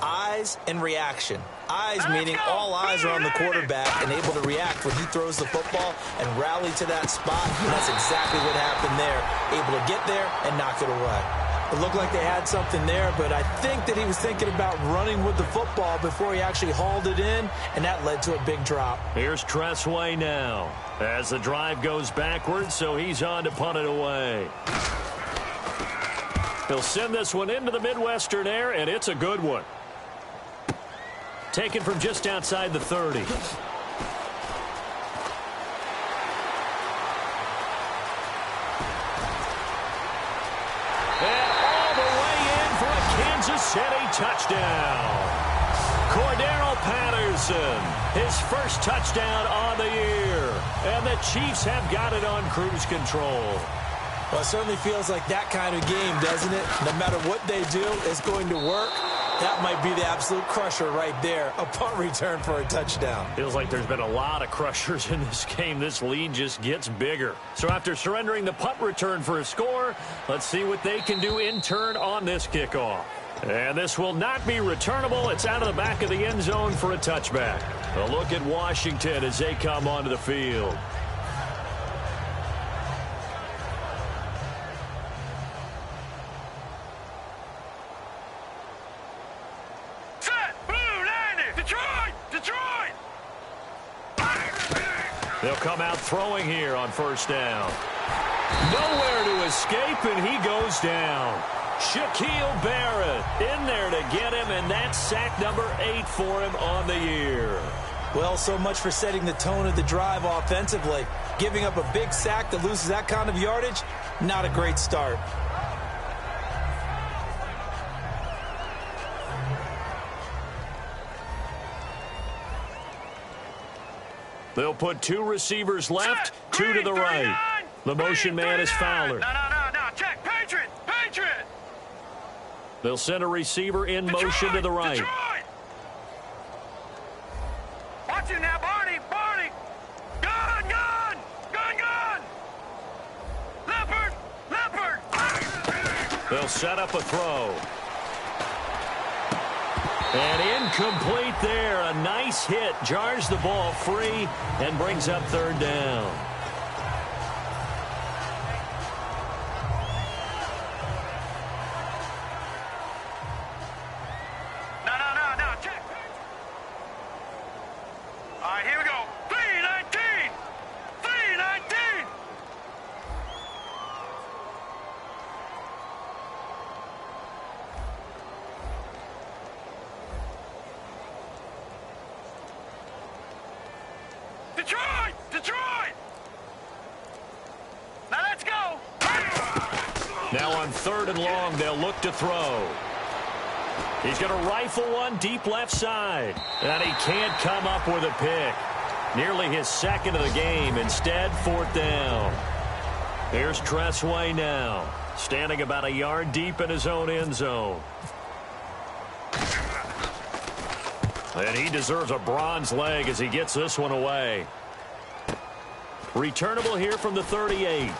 Speaker 6: Eyes and reaction. Eyes meaning all eyes are on the quarterback and able to react when he throws the football and rally to that spot. And that's exactly what happened there. Able to get there and knock it away. It looked like they had something there, but I think that he was thinking about running with the football before he actually hauled it in, and that led to a big drop.
Speaker 5: Here's Tressway now as the drive goes backwards, so he's on to punt it away. He'll send this one into the Midwestern air, and it's a good one. Taken from just outside the 30. Kansas City touchdown. Cordero Patterson, his first touchdown on the year. And the Chiefs have got it on cruise control.
Speaker 6: Well, it certainly feels like that kind of game, doesn't it? No matter what they do, it's going to work. That might be the absolute crusher right there. A punt return for a touchdown.
Speaker 5: Feels like there's been a lot of crushers in this game. This lead just gets bigger. So after surrendering the punt return for a score, let's see what they can do in turn on this kickoff. And this will not be returnable. It's out of the back of the end zone for a touchback. A look at Washington as they come onto the field. They'll come out throwing here on 1st down. Nowhere to escape, and he goes down. Shaquille Barrett in there to get him, and that's sack number 8 for him on the year.
Speaker 6: Well, so much for setting the tone of the drive offensively. Giving up a big sack that loses that kind of yardage, not a great start.
Speaker 5: They'll put 2 receivers left, 2 to the right. The motion man is Fowler.
Speaker 7: No, check. Patriot.
Speaker 5: They'll send a receiver in motion to the right.
Speaker 7: Detroit. Watch it now, Barney. Gun. Leopard.
Speaker 5: They'll set up a throw. And incomplete there. A nice hit. Jars the ball free and brings up 3rd down.
Speaker 7: No, check. Detroit! Now let's go!
Speaker 5: Now on 3rd and long, they'll look to throw. He's going to rifle one deep left side. And he can't come up with a pick. Nearly his 2nd of the game. Instead, 4th down. Here's Tressway now. Standing about a yard deep in his own end zone. And he deserves a bronze leg as he gets this one away. Returnable here from the 38.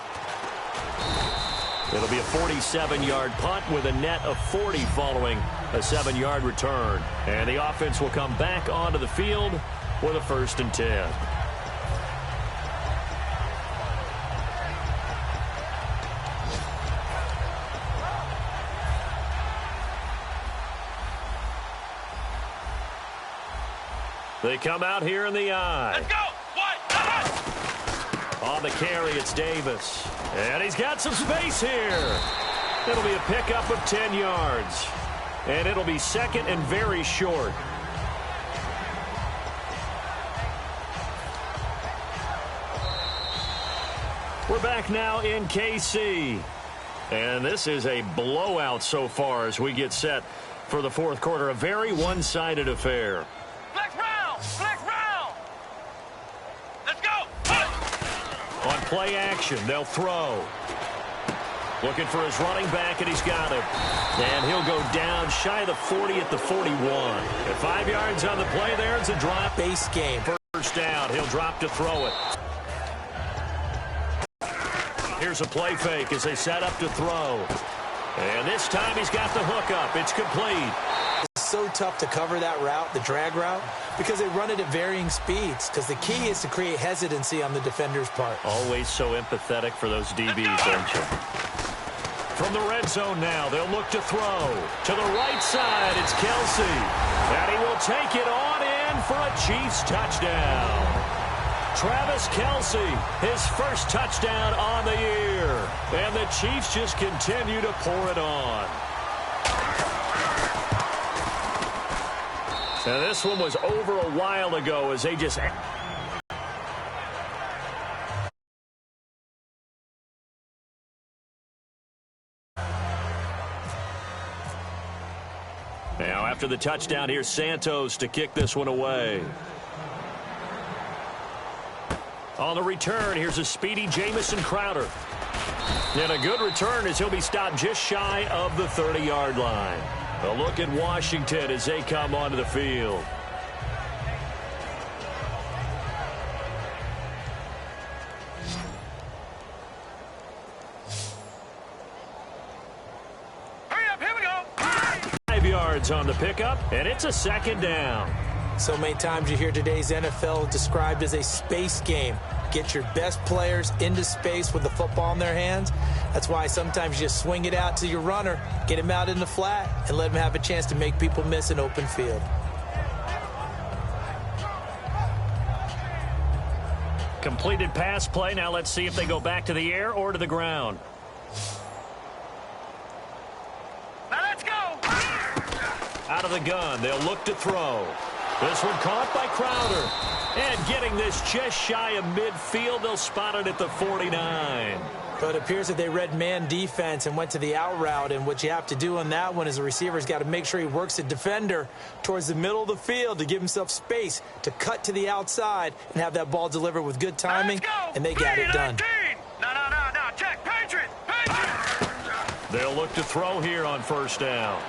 Speaker 5: It'll be a 47-yard punt with a net of 40 following a 7-yard return. And the offense will come back onto the field with a 1st and 10. They come out here in the eye.
Speaker 7: Let's go! What?
Speaker 5: On the carry, it's Davis. And he's got some space here. It'll be a pickup of 10 yards. And it'll be 2nd and very short. We're back now in KC. And this is a blowout so far as we get set for the 4th quarter. A very one-sided affair.
Speaker 7: Flex round! Flex round! Let's go!
Speaker 5: On play action, they'll throw. Looking for his running back, and he's got him. And he'll go down shy of the 40 at the 41. At 5 yards on the play there, it's a drop.
Speaker 6: Base game.
Speaker 5: 1st down. He'll drop to throw it. Here's a play fake as they set up to throw. And this time he's got the hook up. It's complete.
Speaker 6: It's so tough to cover that route, the drag route, because they run it at varying speeds. Because the key is to create hesitancy on the defender's part.
Speaker 5: Always so empathetic for those DBs, aren't you? From the red zone now, they'll look to throw. To the right side, it's Kelsey. And he will take it on in for a Chiefs touchdown. Travis Kelsey, his 1st touchdown on the year. And the Chiefs just continue to pour it on. Now this one was over a while ago as they just... Now after the touchdown, here's Santos to kick this one away. On the return, here's a speedy Jamison Crowder. And a good return as he'll be stopped just shy of the 30-yard line. A look at Washington as they come onto the field.
Speaker 7: Hurry up, here we go!
Speaker 5: 5 yards on the pickup, and it's a 2nd down.
Speaker 6: So many times you hear today's NFL described as a space game. Get your best players into space with the football in their hands. That's why sometimes you just swing it out to your runner, get him out in the flat, and let him have a chance to make people miss an open field.
Speaker 5: Completed pass play. Now let's see if they go back to the air or to the ground.
Speaker 7: Now let's go!
Speaker 5: Out of the gun, they'll look to throw. This one caught by Crowder. And getting this just shy of midfield, they'll spot it at the 49.
Speaker 6: But it appears that they read man defense and went to the out route. And what you have to do on that one is the receiver's got to make sure he works the defender towards the middle of the field to give himself space to cut to the outside and have that ball delivered with good timing. And they got it done.
Speaker 7: No, check. Patriots!
Speaker 5: They'll look to throw here on 1st down.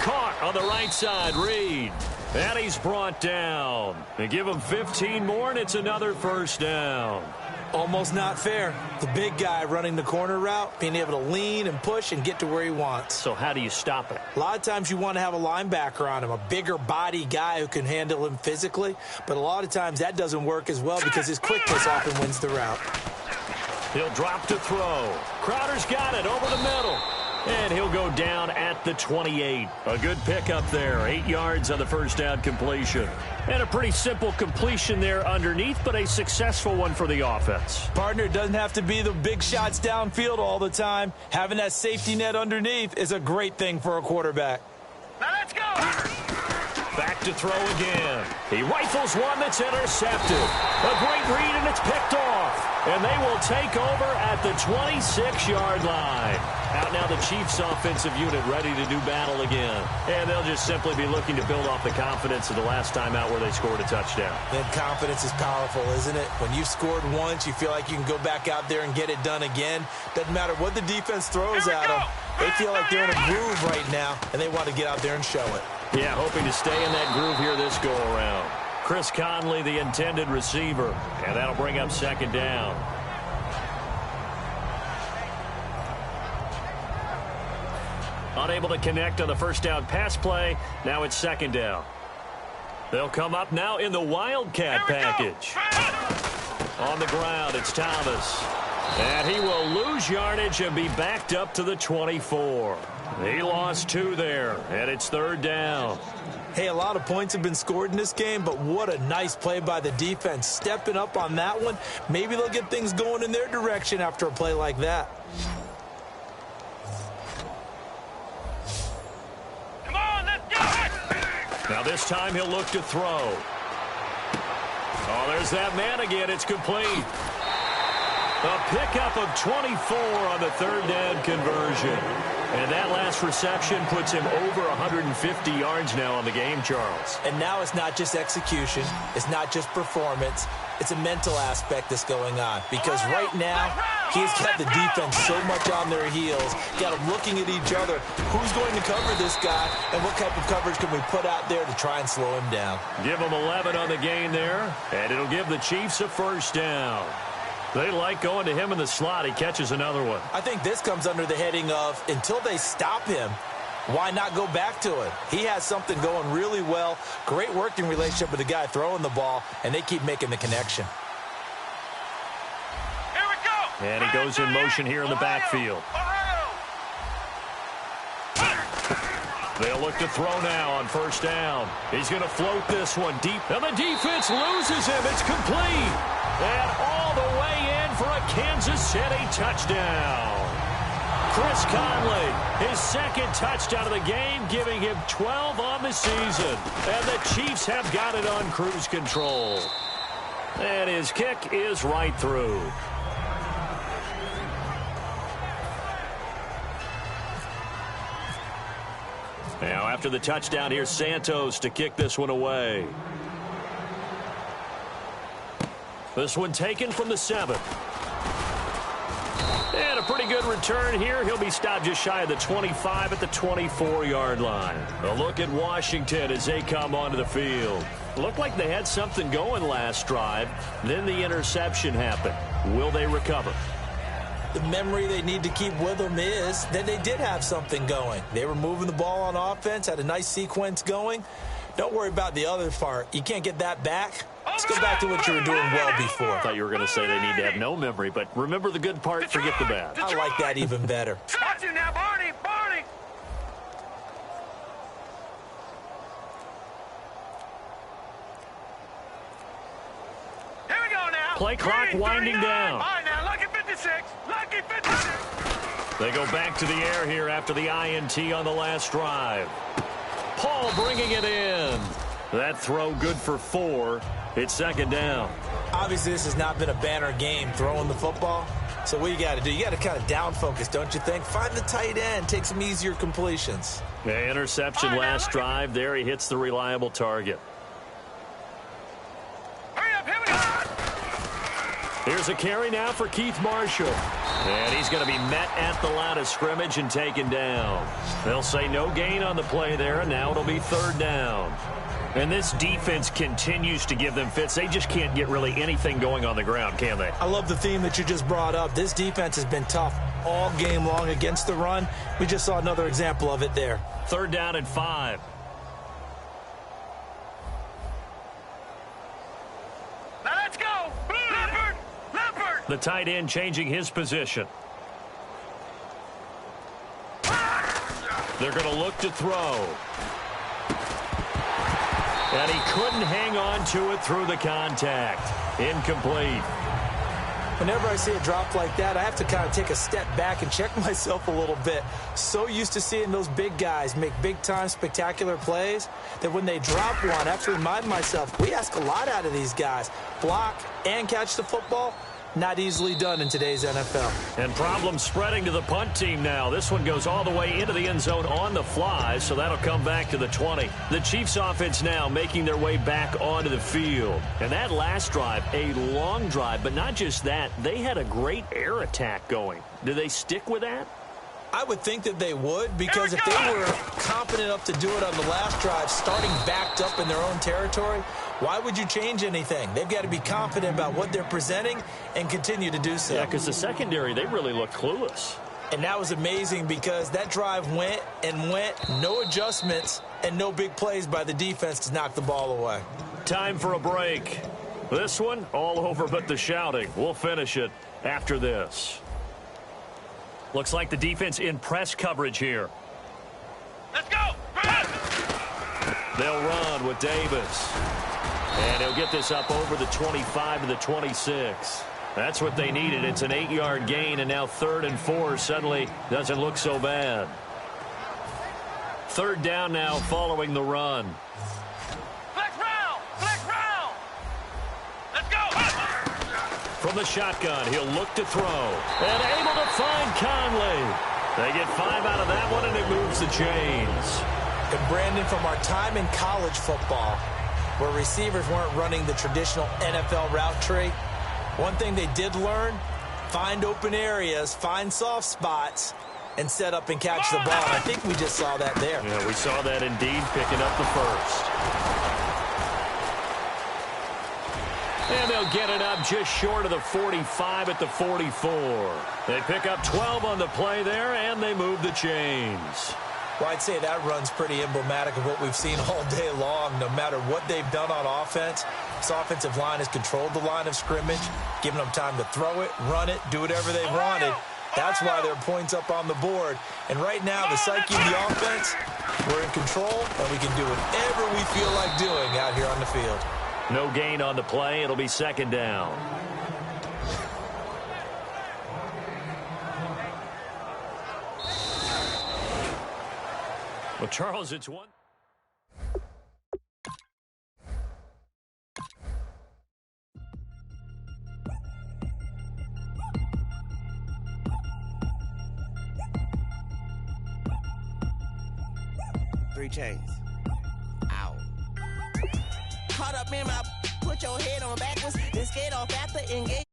Speaker 5: Caught on the right side, Reed. And he's brought down. They give him 15 more, and it's another 1st down.
Speaker 6: Almost not fair. The big guy running the corner route, being able to lean and push and get to where he wants.
Speaker 5: So how do you stop it?
Speaker 6: A lot of times you want to have a linebacker on him, a bigger body guy who can handle him physically. But a lot of times that doesn't work as well because his quickness often wins the route.
Speaker 5: He'll drop to throw. Crowder's got it over the middle. And he'll go down at the 28. A good pickup there. 8 yards on the 1st down completion. And a pretty simple completion there underneath, but a successful one for the offense.
Speaker 6: Partner, it doesn't have to be the big shots downfield all the time. Having that safety net underneath is a great thing for a quarterback.
Speaker 7: Now let's go!
Speaker 5: Back to throw again. He rifles one that's intercepted. A great read, and it's picked off. And they will take over at the 26-yard line. Out now the Chiefs offensive unit ready to do battle again. And they'll just simply be looking to build off the confidence of the last time out where they scored a touchdown.
Speaker 6: And confidence is powerful, isn't it? When you've scored once, you feel like you can go back out there and get it done again. Doesn't matter what the defense throws at them. They feel like they're in a groove right now, and they want to get out there and show it.
Speaker 5: Yeah, hoping to stay in that groove here this go-around. Chris Conley, the intended receiver, and that'll bring up second down. Unable to connect on the first down pass play. Now it's second down. They'll come up now in the Wildcat package. On the ground, it's Thomas. And he will lose yardage and be backed up to the 24. He lost 2 there, and it's third down.
Speaker 6: Hey, a lot of points have been scored in this game, but what a nice play by the defense. Stepping up on that one. Maybe they'll get things going in their direction after a play like that.
Speaker 7: Come on, let's go!
Speaker 5: Now this time he'll look to throw. Oh, there's that man again. It's complete. A pickup of 24 on the third down conversion. And that last reception puts him over 150 yards now on the game, Charles.
Speaker 6: And now it's not just execution. It's not just performance. It's a mental aspect that's going on. Because right now, he's got the defense so much on their heels. Got them looking at each other. Who's going to cover this guy? And what type of coverage can we put out there to try and slow him down?
Speaker 5: Give him 11 on the gain there. And it'll give the Chiefs a first down. They like going to him in the slot. He catches another one.
Speaker 6: I think this comes under the heading of until they stop him, why not go back to it? He has something going really well. Great working relationship with the guy throwing the ball, and they keep making the connection.
Speaker 7: Here we go!
Speaker 5: And he goes in motion here in the backfield. They'll look to throw now on first down. He's going to float this one deep, and the defense loses him. It's complete. And all the way in for a Kansas City touchdown. Chris Conley, his second touchdown of the game, giving him 12 on the season. And the Chiefs have got it on cruise control. And his kick is right through. Now after the touchdown, here's Santos to kick this one away. This one taken from the 7. And a pretty good return here. He'll be stopped just shy of the 25 at the 24-yard line. A look at Washington as they come onto the field. Looked like they had something going last drive. Then the interception happened. Will they recover?
Speaker 6: The memory they need to keep with them is that they did have something going. They were moving the ball on offense, had a nice sequence going. Don't worry about the other part. You can't get that back. Let's go back to what you were doing well before.
Speaker 5: I thought you were going to say they need to have no memory, but remember the good part, forget the bad.
Speaker 6: I like that even better.
Speaker 7: Watch you now, Barney! Barney! Here we go now.
Speaker 5: Play clock winding down.
Speaker 7: All right, now, lucky 56. Lucky 56.
Speaker 5: They go back to the air here after the INT on the last drive. Paul bringing it in. That throw good for 4. It's second down.
Speaker 6: Obviously, this has not been a banner game throwing the football. So what you got to do, you got to kind of down focus, don't you think? Find the tight end, take some easier completions.
Speaker 5: The interception last drive. There he hits the reliable target.
Speaker 7: Hurry up, here we go.
Speaker 5: Here's a carry now for Keith Marshall. And he's going to be met at the line of scrimmage and taken down. They'll say no gain on the play there, and now it'll be third down. And this defense continues to give them fits. They just can't get really anything going on the ground, can they?
Speaker 6: I love the theme that you just brought up. This defense has been tough all game long against the run. We just saw another example of it there.
Speaker 5: Third down and 5.
Speaker 7: Now let's go. Leopard! Leopard!
Speaker 5: The tight end changing his position. They're going to look to throw. And he couldn't hang on to it through the contact. Incomplete.
Speaker 6: Whenever I see a drop like that, I have to kind of take a step back and check myself a little bit. So used to seeing those big guys make big-time spectacular plays that when they drop one, I have to remind myself, we ask a lot out of these guys. Block and catch the football, not easily done in today's NFL.
Speaker 5: And problems spreading to the punt team now. This one goes all the way into the end zone on the fly, so that'll come back to the 20. The Chiefs offense now making their way back onto the field. And that last drive, a long drive, but not just that, they had a great air attack going. Do they stick with that?
Speaker 6: I would think that they would, because if they were confident enough to do it on the last drive, starting backed up in their own territory, why would you change anything? They've got to be confident about what they're presenting and continue to do so.
Speaker 5: Yeah, because the secondary, they really looked clueless.
Speaker 6: And that was amazing because that drive went and went, no adjustments, and no big plays by the defense to knock the ball away.
Speaker 5: Time for a break. This one, all over but the shouting. We'll finish it after this. Looks like the defense in press coverage here.
Speaker 7: Let's go! Run!
Speaker 5: They'll run with Davis. And he'll get this up over the 25 to the 26. That's what they needed. It's an 8-yard gain, and now 3rd and 4 suddenly doesn't look so bad. 3rd down now following the run.
Speaker 7: Flex round! Flex round! Let's go!
Speaker 5: From the shotgun, he'll look to throw. And able to find Conley. They get 5 out of that one, and it moves the chains.
Speaker 6: And Brandon, from our time in college football, where receivers weren't running the traditional NFL route tree, one thing they did learn, find open areas, find soft spots, and set up and catch the ball. And I think we just saw that there.
Speaker 5: Yeah, we saw that indeed, picking up the first. And they'll get it up just short of the 45 at the 44. They pick up 12 on the play there, and they move the chains.
Speaker 6: Well, I'd say that run's pretty emblematic of what we've seen all day long. No matter what they've done on offense, this offensive line has controlled the line of scrimmage, given them time to throw it, run it, do whatever they wanted. That's why there are points up on the board. And right now, the psyche of the offense, we're in control, and we can do whatever we feel like doing out here on the field.
Speaker 5: No gain on the play. It'll be 2nd down. Well, Charles, it's one.
Speaker 8: Three chains. Ow. Caught up in my, put your head on backwards, then skate off after engage.